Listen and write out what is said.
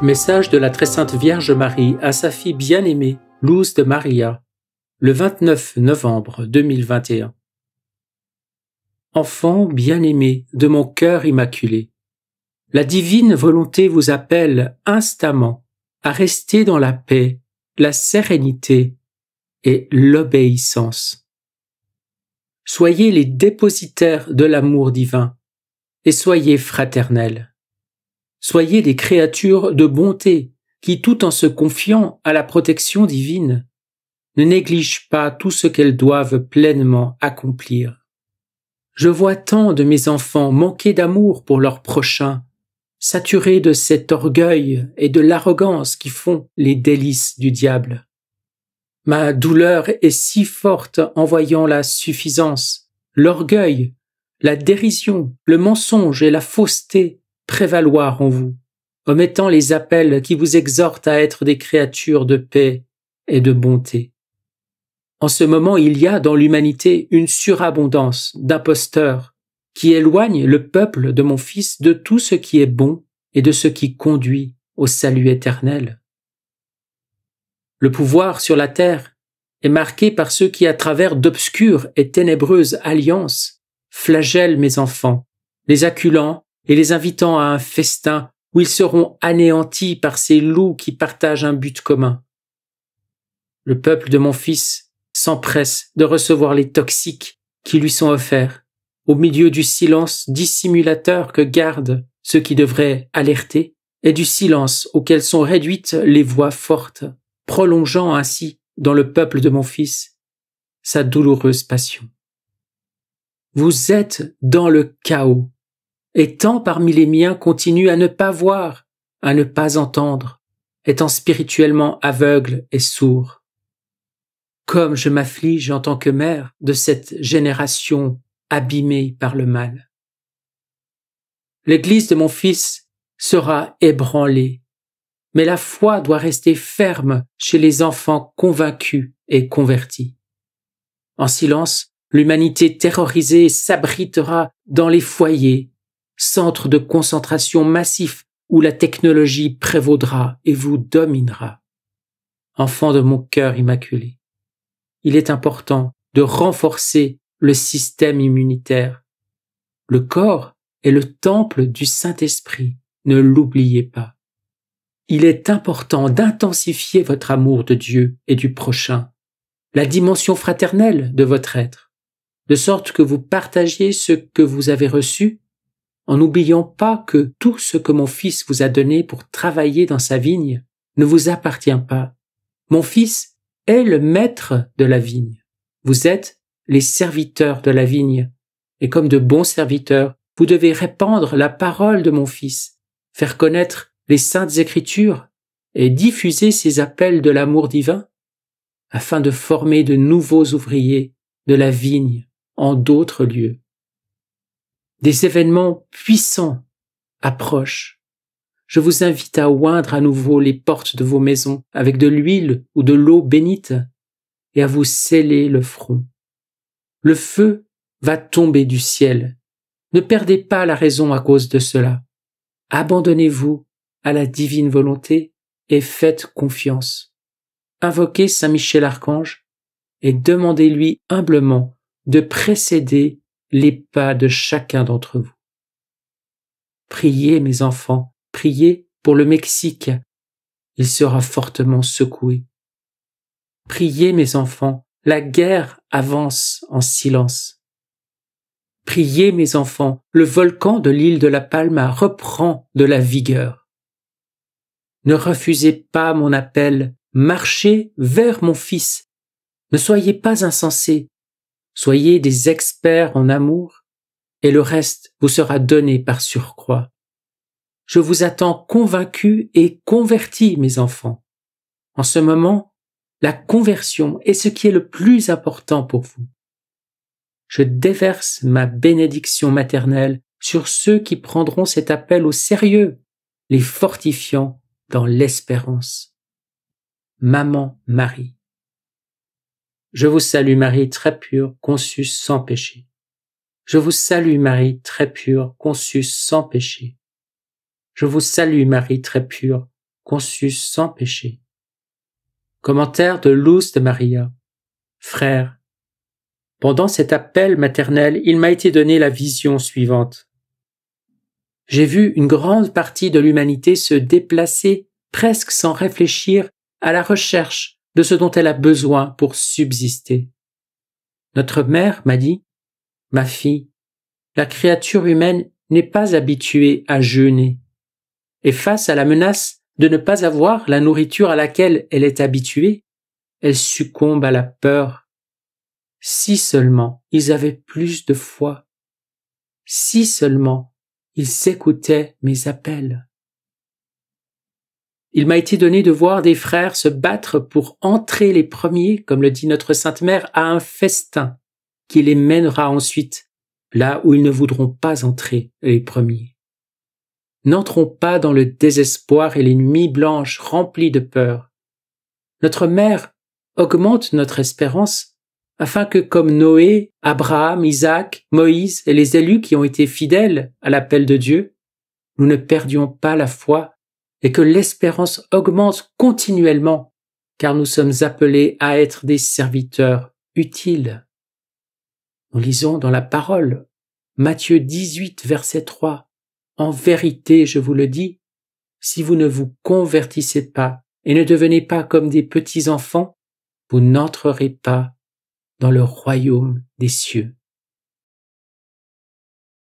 Message de la Très Sainte Vierge Marie à sa fille bien-aimée, Luz de Maria, le 29 novembre 2021. Enfant bien-aimé de mon cœur immaculé, la divine volonté vous appelle instamment à rester dans la paix, la sérénité et l'obéissance. Soyez les dépositaires de l'amour divin et soyez fraternels. Soyez des créatures de bonté qui, tout en se confiant à la protection divine, ne négligent pas tout ce qu'elles doivent pleinement accomplir. Je vois tant de mes enfants manquer d'amour pour leur prochain, saturés de cet orgueil et de l'arrogance qui font les délices du diable. Ma douleur est si forte en voyant la suffisance, l'orgueil, la dérision, le mensonge et la fausseté prévaloir en vous, omettant les appels qui vous exhortent à être des créatures de paix et de bonté. En ce moment, il y a dans l'humanité une surabondance d'imposteurs qui éloignent le peuple de mon Fils de tout ce qui est bon et de ce qui conduit au salut éternel. Le pouvoir sur la terre est marqué par ceux qui, à travers d'obscures et ténébreuses alliances, flagellent mes enfants, les acculant et les invitant à un festin où ils seront anéantis par ces loups qui partagent un but commun. Le peuple de mon Fils s'empresse de recevoir les toxiques qui lui sont offerts, au milieu du silence dissimulateur que gardent ceux qui devraient alerter, et du silence auquel sont réduites les voix fortes, prolongeant ainsi dans le peuple de mon Fils sa douloureuse passion. Vous êtes dans le chaos, et tant parmi les miens continuent à ne pas voir, à ne pas entendre, étant spirituellement aveugles et sourds. Comme je m'afflige en tant que mère de cette génération abîmée par le mal. L'Église de mon Fils sera ébranlée, mais la foi doit rester ferme chez les enfants convaincus et convertis. En silence, l'humanité terrorisée s'abritera dans les foyers, centres de concentration massifs où la technologie prévaudra et vous dominera. Enfants de mon cœur immaculé, il est important de renforcer le système immunitaire. Le corps est le temple du Saint-Esprit, ne l'oubliez pas. Il est important d'intensifier votre amour de Dieu et du prochain, la dimension fraternelle de votre être, de sorte que vous partagiez ce que vous avez reçu, en n'oubliant pas que tout ce que mon Fils vous a donné pour travailler dans sa vigne ne vous appartient pas. Mon Fils est le maître de la vigne. Vous êtes les serviteurs de la vigne, et comme de bons serviteurs, vous devez répandre la parole de mon Fils, faire connaître les saintes Écritures et diffuser ces appels de l'amour divin, afin de former de nouveaux ouvriers de la vigne en d'autres lieux. Des événements puissants approchent. Je vous invite à oindre à nouveau les portes de vos maisons avec de l'huile ou de l'eau bénite et à vous sceller le front. Le feu va tomber du ciel. Ne perdez pas la raison à cause de cela. Abandonnez-vous à la divine volonté et faites confiance. Invoquez Saint Michel Archange et demandez-lui humblement de précéder les pas de chacun d'entre vous. Priez, mes enfants, priez pour le Mexique. Il sera fortement secoué. Priez, mes enfants, la guerre avance en silence. Priez, mes enfants, le volcan de l'île de la Palma reprend de la vigueur. Ne refusez pas mon appel, marchez vers mon Fils. Ne soyez pas insensés, soyez des experts en amour, et le reste vous sera donné par surcroît. Je vous attends convaincus et convertis, mes enfants. En ce moment, la conversion est ce qui est le plus important pour vous. Je déverse ma bénédiction maternelle sur ceux qui prendront cet appel au sérieux, les fortifiant dans l'espérance. Maman Marie. Je vous salue Marie très pure, conçue sans péché. Je vous salue Marie très pure, conçue sans péché. Je vous salue Marie très pure, conçu sans péché. Commentaire de Luz de Maria. Frères, pendant cet appel maternel, il m'a été donné la vision suivante. J'ai vu une grande partie de l'humanité se déplacer presque sans réfléchir à la recherche de ce dont elle a besoin pour subsister. Notre mère m'a dit, « Ma fille, la créature humaine n'est pas habituée à jeûner, et face à la menace de ne pas avoir la nourriture à laquelle elle est habituée, elle succombe à la peur. Si seulement ils avaient plus de foi, si seulement ils écoutaient mes appels. » Il m'a été donné de voir des frères se battre pour entrer les premiers, comme le dit notre Sainte Mère, à un festin qui les mènera ensuite là où ils ne voudront pas entrer les premiers. N'entrons pas dans le désespoir et les nuits blanches remplies de peur. Notre Mère augmente notre espérance afin que, comme Noé, Abraham, Isaac, Moïse et les élus qui ont été fidèles à l'appel de Dieu, nous ne perdions pas la foi et que l'espérance augmente continuellement, car nous sommes appelés à être des serviteurs utiles. Nous lisons dans la parole, Matthieu 18, verset 3, « En vérité, je vous le dis, si vous ne vous convertissez pas et ne devenez pas comme des petits enfants, vous n'entrerez pas dans le royaume des cieux. »